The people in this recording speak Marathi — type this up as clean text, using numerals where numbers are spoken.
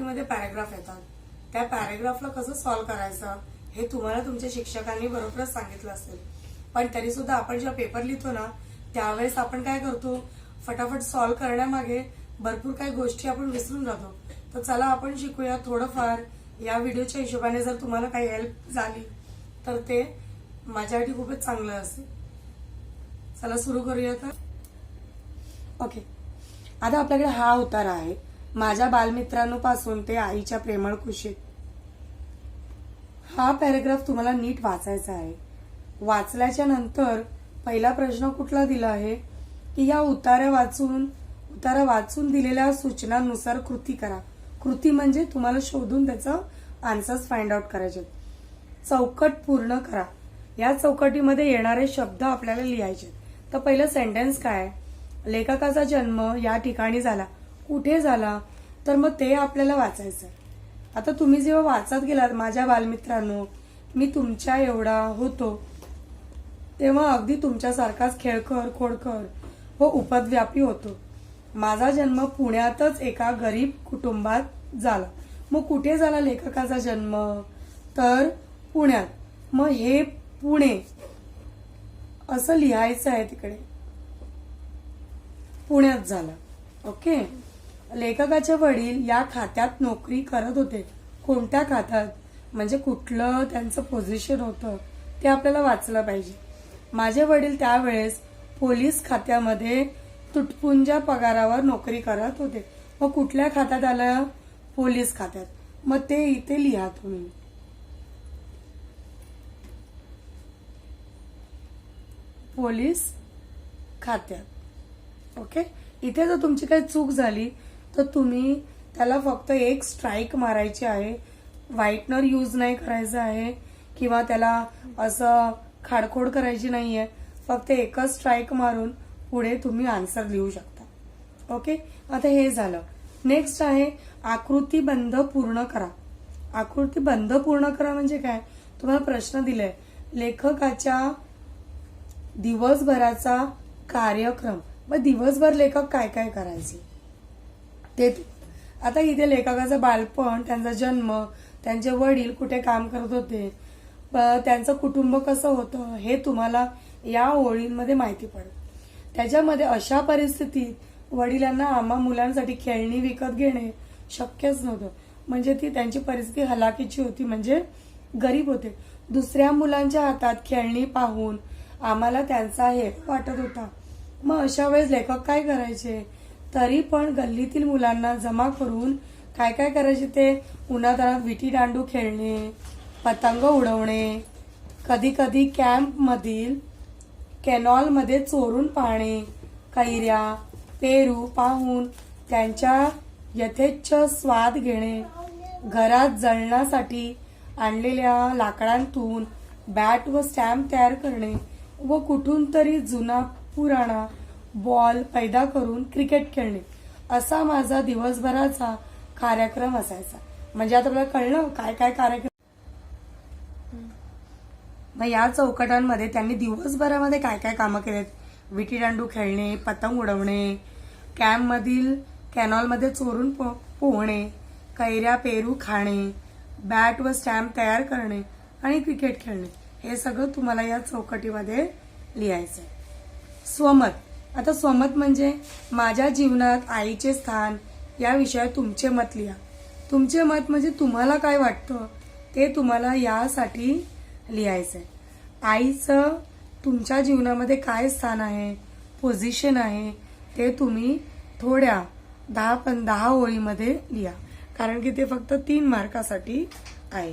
चौकटीमध्ये पॅराग्राफ येतात. त्या पॅराग्राफला कसं सॉल्व्ह करायचं हे तुम्हाला तुमच्या शिक्षकांनी बरोबरच सांगितलं असेल. पण तरी सुद्धा आपण जेव्हा पेपर लिहितो ना त्यावेळेस आपण काय करतो, फटाफट सॉल्व्ह करण्यामागे भरपूर काही गोष्टी आपण विसरून जातो. तर चला आपण शिकूया थोडंफार. या व्हिडिओच्या हिशोबाने जर तुम्हाला काही हेल्प झाली तर ते माझ्यासाठी खूपच चांगलं असेल. चला सुरू करूया. तर ओके, आता आपल्याकडे हा उतारा आहे, माझ्या बालमित्रांपासून ते आईच्या प्रेमळ कुशीत. हा पॅराग्राफ तुम्हाला नीट वाचायचा आहे. वाचल्याच्या नंतर पहिला प्रश्न कुठला दिला आहे की या उतारा वाचून दिलेल्या सूचनांनुसार कृती करा. कृती म्हणजे तुम्हाला शोधून त्याचं आन्सर्स फाइंड आउट करायचे. चौकट पूर्ण करा. या चौकटीमध्ये येणारे शब्द आपल्याला लिहायचे. तर पहिलं सेंटेन्स काय, लेखकाचा जन्म या ठिकाणी झाला. कुठे झाला, तर मग ते आपल्याला वाचायचं. आता तुम्ही जेव्हा वाचत गेलात, माझ्या बालमित्रांनो मी तुमच्या एवढा होतो तेव्हा अगदी तुमच्यासारखाच खेळकर, खोडकर व उपद्व्यापी होतो. माझा जन्म पुण्यातच एका गरीब कुटुंबात झाला. मग कुठे झाला लेखकाचा जन्म, तर पुण्यात. मग हे पुणे असं लिहायचं आहे, तिकडे पुण्यात झालं. ओके, लेखकाचे वडील या खात्यात नोकरी करत होते. कोणत्या खात्यात म्हणजे कुठलं त्यांचं पोझिशन होतं ते आपल्याला वाचलं पाहिजे. माझे वडील त्यावेळेस पोलीस खात्यामध्ये तुटपुंजा पगारावर नोकरी करत होते. मग कुठल्या खात्यात आलं, पोलीस खात्यात. मग ते इथे लिहा तुम्ही. पोलीस खात्यात. ओके, इथे जर तुमची काही चूक झाली तर तुम्ही त्याला फक्त एक स्ट्राईक मारायची आहे. व्हाईटनर यूज नाही करायचं आहे किंवा त्याला असं खाडखोड करायची नाहीये. फक्त एकच स्ट्राईक मारून पुढे तुम्ही आन्सर लिहू शकता. ओके, आता हे झालं. नेक्स्ट आहे आकृतीबंध पूर्ण करा. आकृतीबंध पूर्ण करा म्हणजे काय, तुम्हाला प्रश्न दिलाय लेखकाच्या दिवसभराचा कार्यक्रम. मग दिवसभर लेखक काय काय करायचे ते. आता इथे लेखकाचं बालपण, त्यांचा जन्म, त्यांचे वडील कुठे काम करत होते, त्यांचं कुटुंब कसं होतं हे तुम्हाला या ओळींमध्ये माहिती पडेल. त्याच्यामध्ये अशा परिस्थितीत वडिलांना आम्हा मुलांसाठी खेळणी विकत घेणे शक्यच नव्हतं. म्हणजे ती त्यांची परिस्थिती हलाखीची होती, म्हणजे गरीब होते. दुसऱ्या मुलांच्या हातात खेळणी पाहून आम्हाला त्यांचा हे वाटत होता. मग अशा वेळेस लेखक काय करायचे, तरी पण गल्लीतील मुलांना जमा करून काय काय करायचे, ते उन्हातान्हात विटी दांडू खेळणे, पतंग उडवणे, कधी कधी कॅम्पमधील कॅनॉलमध्ये चोरून पाहणे, कैऱ्या पेरू पाहून त्यांच्या यथेच्छ स्वाद घेणे, घरात जळण्यासाठी आणलेल्या लाकडांतून बॅट व स्टॅम्प तयार करणे व कुठून तरी जुना पुराणा बॉल पैदा करून क्रिकेट खेळणे, असा माझा दिवसभराचा कार्यक्रम असायचा. म्हणजे आता आपल्याला कळलं काय काय कार्यक्रम. मग या चौकटांमध्ये त्यांनी दिवसभरामध्ये काय काय कामं केलेत, विटीदांडू खेळणे, पतंग उडवणे, कॅनॉलमध्ये चोरून पोहणे, कैऱ्या पेरू खाणे, बॅट व स्टॅम्प तयार करणे आणि क्रिकेट खेळणे, हे सगळं तुम्हाला या चौकटीमध्ये लिहायचं आहे. स्वमत. आता स्वमत म्हणजे माझ्या जीवनात आईचे स्थान या विषयात तुमचे मत लिहा. तुमचे मत म्हणजे तुम्हाला काय वाटतं ते तुम्हाला यासाठी लिहायचं आहे. आईचं तुमच्या जीवनामध्ये काय स्थान आहे, पोझिशन आहे, ते तुम्ही थोड्या 10 ओळीमध्ये लिहा, कारण की ते फक्त 3 मार्कासाठी आहे.